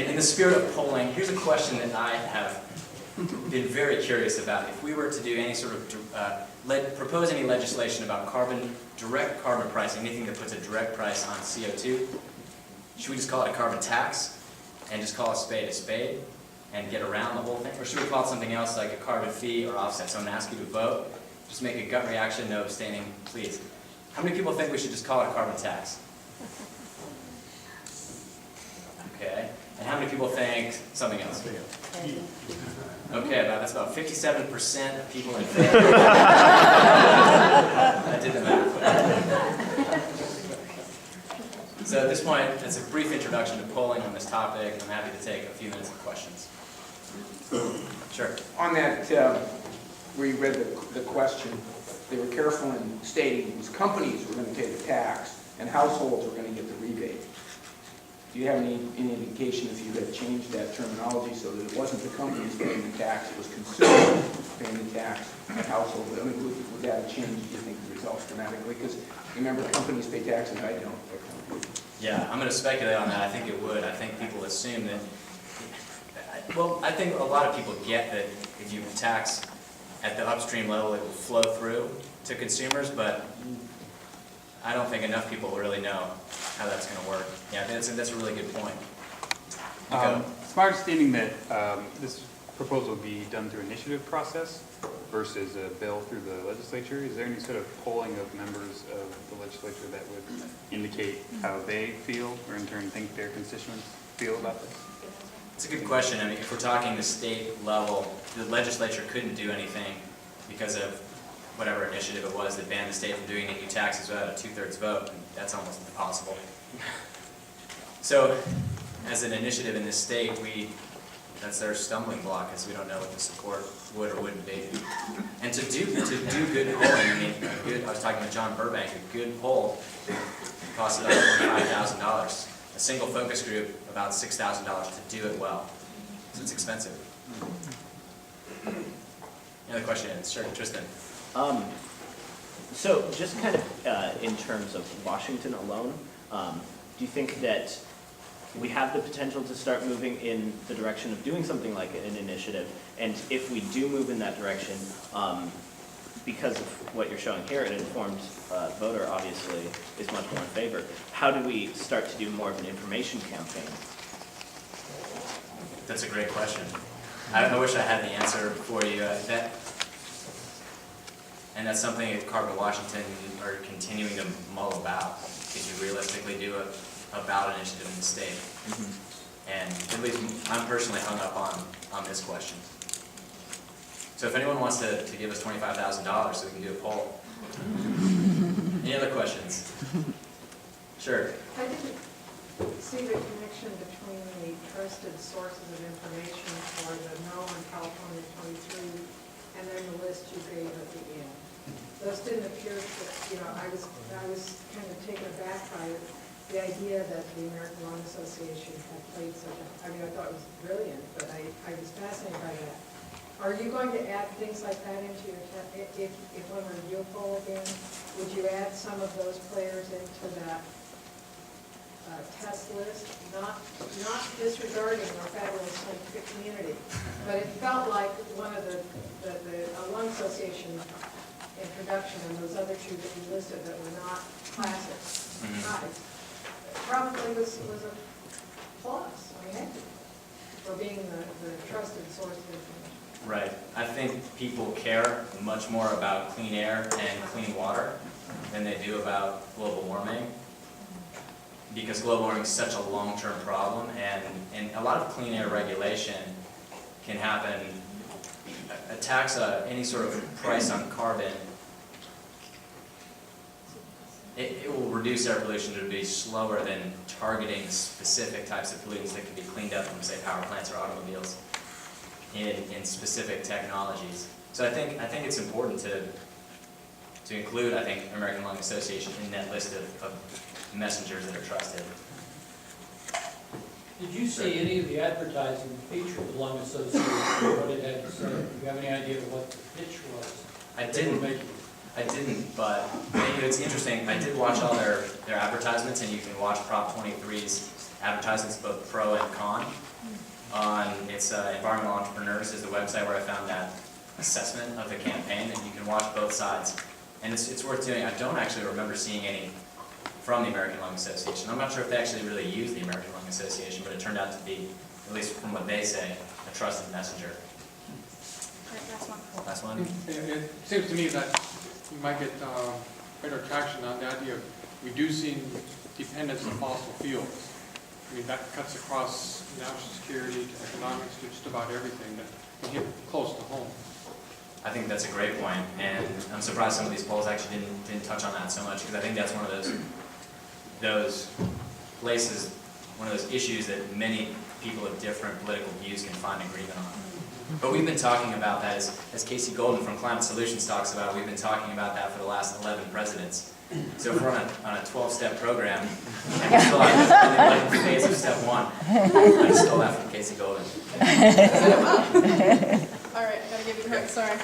And in the spirit of polling, here's a question that I have been very curious about. If we were to do any sort of, propose any legislation about direct carbon pricing, anything that puts a direct price on CO2, should we just call it a carbon tax and just call a spade and get around the whole thing? Or should we call it something else like a carbon fee or offset? So I'm going to ask you to vote. Just make a gut reaction, no abstaining, please. How many people think we should just call it a carbon tax? Okay. And how many people think something else? Okay, that's about 57% of people in favor. I did the math. So at this point, it's a brief introduction to polling on this topic. I'm happy to take a few minutes of questions. Sure. On that, where you read the question, they were careful in stating it was companies were going to pay the tax and households were going to get the rebate. Do you have any indication if you had changed that terminology so that it wasn't the companies paying the tax, it was consumers paying the tax and households? I mean, would that have changed, do you think, the results dramatically? Because remember, companies pay taxes, I don't. Yeah, I'm going to speculate on that. I think it would. I think people assume that, well, I think a lot of people get that if you tax at the upstream level, it will flow through to consumers, but I don't think enough people really know how that's going to work. Yeah, that's a really good point. It's my understanding that this proposal will be done through initiative process versus a bill through the legislature. Is there any sort of polling of members of the legislature that would indicate how they feel, or in turn think their constituents feel about this? It's a good question. I mean, if we're talking the state level, the legislature couldn't do anything because of whatever initiative it was that banned the state from doing any new taxes without a 2/3 vote, and that's almost impossible. So, as an initiative in this state, that's their stumbling block, because we don't know what the support would or wouldn't be. And to do good polling, I mean, I was talking to John Burbank, a good poll costs about $25,000. A single focus group, about $6,000 to do it well. So it's expensive. Any other questions? Sure, Tristan. So just kind of in terms of Washington alone, do you think that we have the potential to start moving in the direction of doing something like an initiative? And if we do move in that direction, because of what you're showing here, an informed voter obviously is much more in favor. How do we start to do more of an information campaign? That's a great question. I wish I had the answer for you. And that's something that Carbon Washington are continuing to mull about. Could you realistically do a ballot initiative in the state? And at least I'm personally hung up on this question. So if anyone wants to give us $25,000 so we can do a poll. Any other questions? Sure. I didn't see the connection between the trusted sources of information for the no on California 23 and then the list you gave at the end. Those didn't appear to, I was kind of taken aback by the idea that the American Lung Association had played such a, I thought it was brilliant, but I was fascinated by that. Are you going to add things like that into your, if one were to do a poll again, would you add some of those players into that test list? Not disregarding our fabulous scientific community, but it felt like one of the lung association introduction and those other two that you listed that were not classics, probably was a plus, for being the trusted source of information. Right. I think people care much more about clean air and clean water than they do about global warming, because global warming is such a long-term problem, and a lot of clean air regulation can happen. A tax, any sort of price on carbon, it will reduce air pollution to be slower than targeting specific types of pollutants that can be cleaned up from, say, power plants or automobiles in specific technologies. So I think it's important to include, American Lung Association in that list of messengers that are trusted. Did you see any of the advertising feature the Lung Association, what it had to say? Do you have any idea what the pitch was? I didn't, but it's interesting. I did watch all their advertisements, and you can watch Prop 23's advertisements, both pro and con. It's Environmental Entrepreneurs is the website where I found that assessment of the campaign, and you can watch both sides. And it's worth doing. I don't actually remember seeing any from the American Lung Association. I'm not sure if they actually really use the American Lung Association, but it turned out to be, at least from what they say, a trusted messenger. Last one? It seems to me that you might get better traction on the idea of reducing dependence on fossil fuels. I mean, that cuts across national security to economics to just about everything that can hit close to home. I think that's a great point, and I'm surprised some of these polls actually didn't touch on that so much, because I think that's one of those places, one of those issues that many people of different political views can find agreement on. But we've been talking about that, as Casey Golden from Climate Solutions talks about, we've been talking about that for the last 11 presidents. So if we're on a 12-step program, and we still have the 11th phase of step 1, I stole that from Casey Golden. All right, gotta give you a hug, sorry.